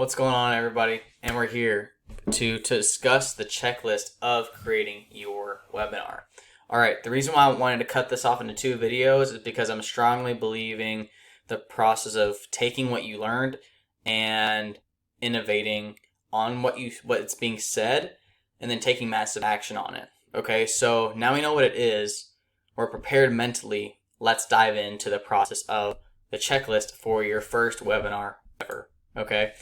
What's going on, everybody? And we're here to discuss the checklist of creating your webinar. All right, the reason why I wanted to cut this off into two videos is because I'm strongly believing the process of taking what you learned and innovating on what's being said and then taking massive action on it. Okay, so now we know what it is. We're prepared mentally. Let's dive into the process of the checklist for your first webinar ever. Okay,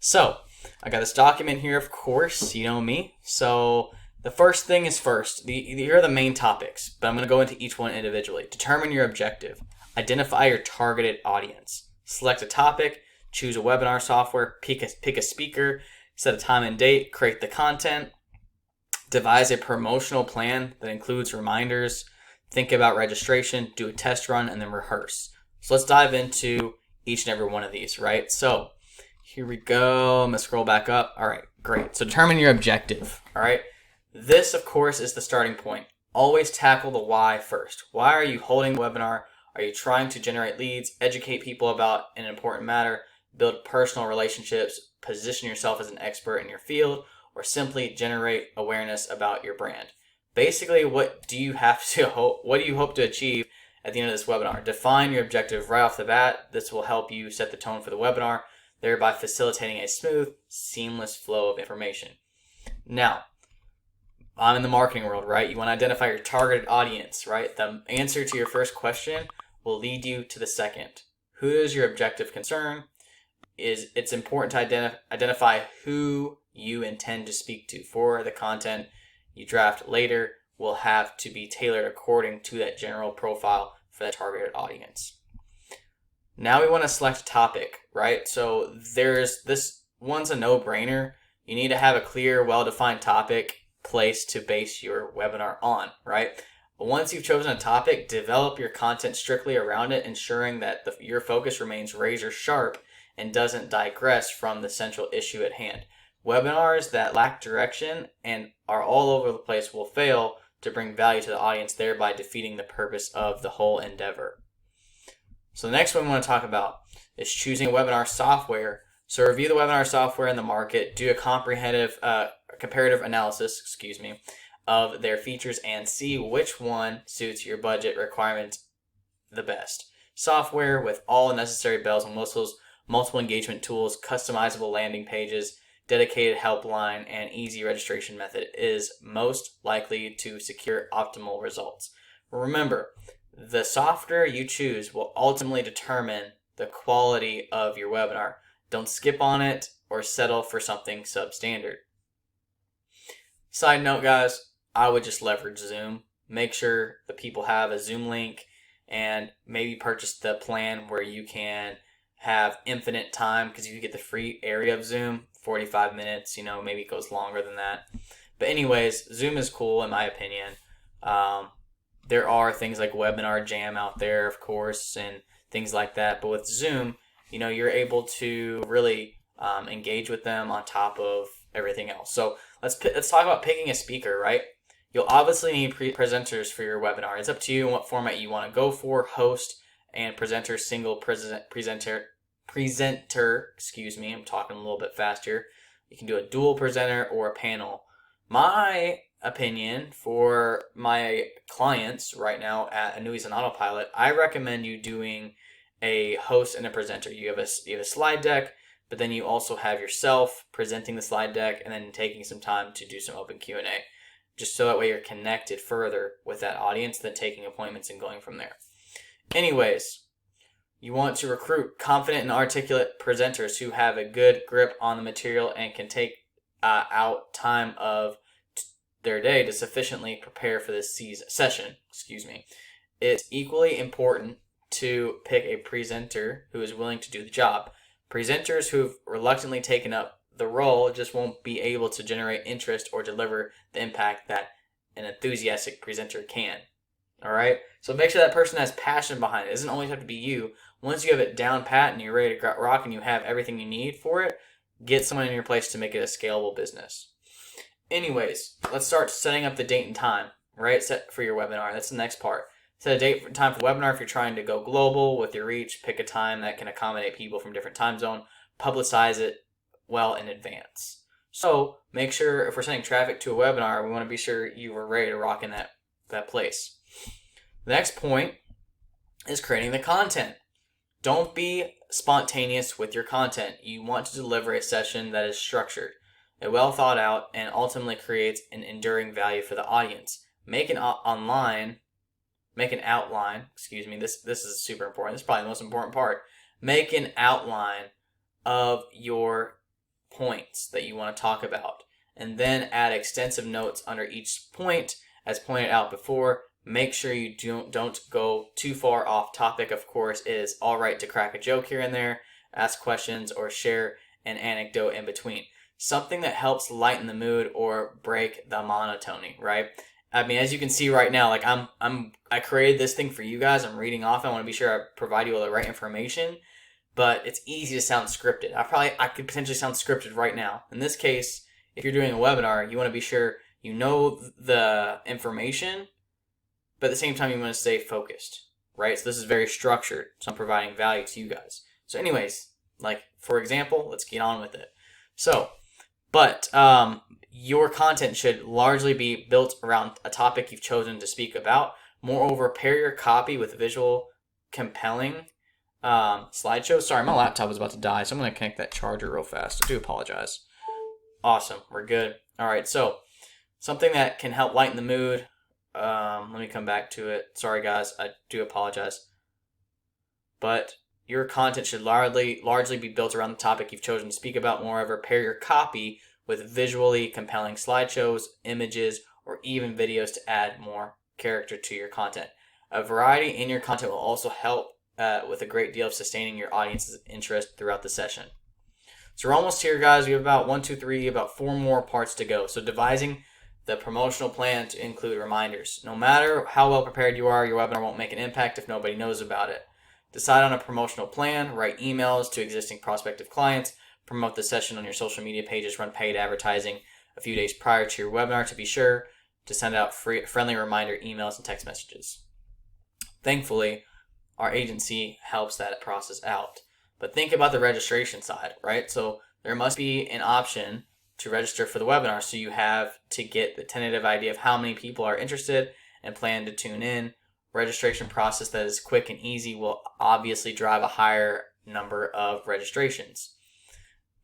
so I got this document here, of course, you know me. So the first thing is first. Here are the main topics, but I'm going to go into each one individually. Determine your objective. Identify your targeted audience. Select a topic. Choose a webinar software. Pick a speaker. Set a time and date. Create the content. Devise a promotional plan that includes reminders. Think about registration. Do a test run and then rehearse. So let's dive into each and every one of these, right? So here we go. I'm going to scroll back up. All right, great. So determine your objective, all right? This, of course, is the starting point. Always tackle the why first. Why are you holding the webinar? Are you trying to generate leads, educate people about an important matter, build personal relationships, position yourself as an expert in your field, or simply generate awareness about your brand? Basically, what do you hope to achieve at the end of this webinar? Define your objective right off the bat. This will help you set the tone for the webinar, thereby facilitating a smooth, seamless flow of information. Now, I'm in the marketing world, right? You want to identify your targeted audience, right? The answer to your first question will lead you to the second. Who is your objective concern? It's important to identify who you intend to speak to. For the content you draft later will have to be tailored according to that general profile for that targeted audience. Now we want to select a topic, right? So this one's a no-brainer. You need to have a clear, well-defined topic place to base your webinar on, right? Once you've chosen a topic, develop your content strictly around it, ensuring that your focus remains razor sharp and doesn't digress from the central issue at hand. Webinars that lack direction and are all over the place will fail to bring value to the audience, thereby defeating the purpose of the whole endeavor. So the next one we want to talk about is choosing a webinar software. So review the webinar software in the market, do a comparative analysis, of their features and see which one suits your budget requirements the best. Software with all the necessary bells and whistles, multiple engagement tools, customizable landing pages, dedicated helpline, and easy registration method is most likely to secure optimal results. Remember, the software you choose will ultimately determine the quality of your webinar. Don't skip on it or settle for something substandard. Side note, guys, I would just leverage Zoom. Make sure the people have a Zoom link and maybe purchase the plan where you can have infinite time, because you get the free area of Zoom, 45 minutes, maybe it goes longer than that. But anyways, Zoom is cool in my opinion. There are things like Webinar Jam out there, of course, and things like that. But with Zoom, you're able to really engage with them on top of everything else. So let's talk about picking a speaker, right? You'll obviously need presenters for your webinar. It's up to you in what format you want to go for. Host and presenter, single presenter. I'm talking a little bit fast here. You can do a dual presenter or a panel. My opinion for my clients right now at Annuities and Autopilot, I recommend you doing a host and a presenter. You have a slide deck, but then you also have yourself presenting the slide deck and then taking some time to do some open Q&A, just so that way you're connected further with that audience than taking appointments and going from there. Anyways, you want to recruit confident and articulate presenters who have a good grip on the material and can take out time of their day to sufficiently prepare for this session. It's equally important to pick a presenter who is willing to do the job. Presenters who've reluctantly taken up the role just won't be able to generate interest or deliver the impact that an enthusiastic presenter can. All right? So make sure that person has passion behind it. It doesn't always have to be you. Once you have it down pat and you're ready to rock and you have everything you need for it, get someone in your place to make it a scalable business. Anyways, let's start setting up the date and time, right? Set for your webinar. That's the next part. Set a date and time for webinar if you're trying to go global with your reach. Pick a time that can accommodate people from different time zones. Publicize it well in advance. So make sure if we're sending traffic to a webinar, we want to be sure you are ready to rock in that place. The next point is creating the content. Don't be spontaneous with your content. You want to deliver a session that is structured, well thought out, and ultimately creates an enduring value for the audience. Make an outline. This is super important. This is probably the most important part. Make an outline of your points that you want to talk about, and then add extensive notes under each point. As pointed out before, make sure you don't go too far off topic. Of course, it is all right to crack a joke here and there, ask questions, or share an anecdote in between. Something that helps lighten the mood or break the monotony, right? I mean, as you can see right now, like I created this thing for you guys. I'm reading off. I want to be sure I provide you all the right information, but it's easy to sound scripted. I could potentially sound scripted right now. In this case, if you're doing a webinar, you want to be sure you know the information, but at the same time, you want to stay focused, right? So this is very structured. So I'm providing value to you guys. So anyways, like for example, let's get on with it. But your content should largely be built around a topic you've chosen to speak about. Moreover, pair your copy with visual, compelling slideshows. Sorry, my laptop is about to die, so I'm going to connect that charger real fast. I do apologize. Awesome, we're good. All right, so something that can help lighten the mood. Let me come back to it. Sorry, guys, I do apologize. But your content should largely be built around the topic you've chosen to speak about. Moreover, pair your copy with visually compelling slideshows, images, or even videos to add more character to your content. A variety in your content will also help with a great deal of sustaining your audience's interest throughout the session. So we're almost here, guys. We have about 4 more parts to go. So devising the promotional plan to include reminders. No matter how well prepared you are, your webinar won't make an impact if nobody knows about it. Decide on a promotional plan, write emails to existing prospective clients, promote the session on your social media pages, run paid advertising a few days prior to your webinar to be sure to send out friendly reminder emails and text messages. Thankfully, our agency helps that process out. But think about the registration side, right? So there must be an option to register for the webinar so you have to get the tentative idea of how many people are interested and plan to tune in. Registration process that is quick and easy will obviously drive a higher number of registrations.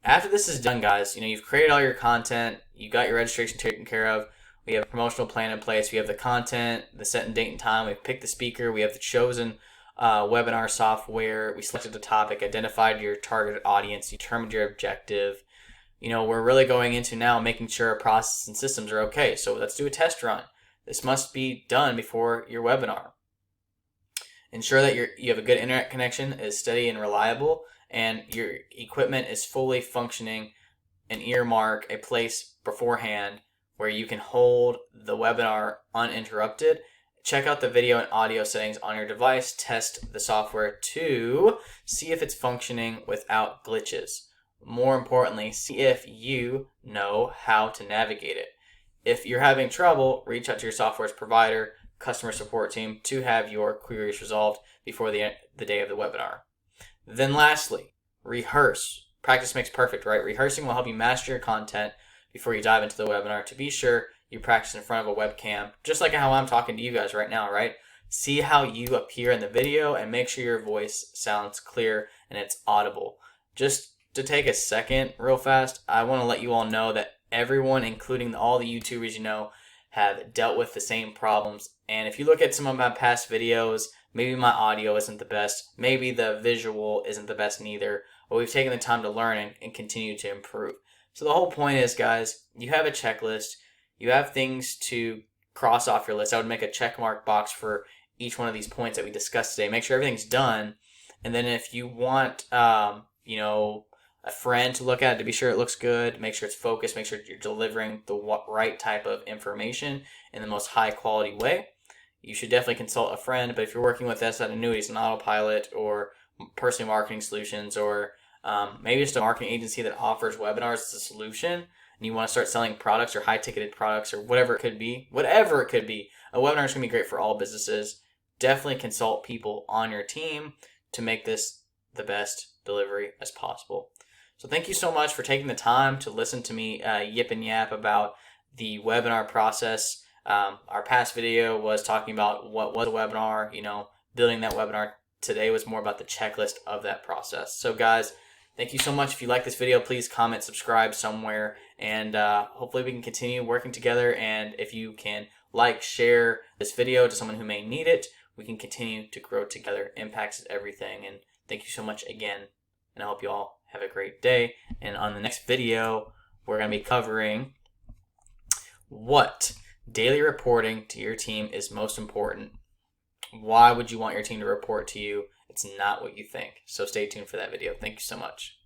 After this is done, guys, you've created all your content, you got your registration taken care of, we have a promotional plan in place, we have the content, the set and date and time, we've picked the speaker, we have the chosen webinar software, we selected the topic, identified your targeted audience, determined your objective. We're really going into now making sure our processes and systems are okay. So let's do a test run. This must be done before your webinar. Ensure that you have a good internet connection, is steady and reliable, and your equipment is fully functioning, and earmark a place beforehand where you can hold the webinar uninterrupted. Check out the video and audio settings on your device. Test the software to see if it's functioning without glitches. More importantly, see if you know how to navigate it. If you're having trouble, reach out to your software's provider, customer support team to have your queries resolved before the day of the webinar. Then lastly, rehearse. Practice makes perfect, right? Rehearsing will help you master your content before you dive into the webinar. To be sure, you practice in front of a webcam, just like how I'm talking to you guys right now, right? See how you appear in the video and make sure your voice sounds clear and it's audible. Just to take a second real fast, I want to let you all know that everyone, including all the YouTubers have dealt with the same problems. And if you look at some of my past videos, maybe my audio isn't the best, maybe the visual isn't the best neither, but we've taken the time to learn and continue to improve. So the whole point is, guys, you have a checklist, you have things to cross off your list. I would make a check mark box for each one of these points that we discussed today. Make sure everything's done. And then if you want, a friend to look at it to be sure it looks good, make sure it's focused, make sure you're delivering the right type of information in the most high quality way, you should definitely consult a friend. But if you're working with SN Annuities and Autopilot or Pursley Marketing Solutions, or maybe just a marketing agency that offers webinars as a solution, and you want to start selling products or high-ticketed products or whatever it could be, a webinar is going to be great for all businesses. Definitely consult people on your team to make this the best delivery as possible. So thank you so much for taking the time to listen to me yip and yap about the webinar process. Our past video was talking about what was a webinar, building that webinar. Today was more about the checklist of that process. So guys, thank you so much. If you like this video, please comment, subscribe somewhere, and hopefully we can continue working together. And if you can share this video to someone who may need it, we can continue to grow together. Impacts is everything. And thank you so much again. And I hope you all have a great day. And on the next video, we're going to be covering what daily reporting to your team is most important. Why would you want your team to report to you? It's not what you think. So stay tuned for that video. Thank you so much.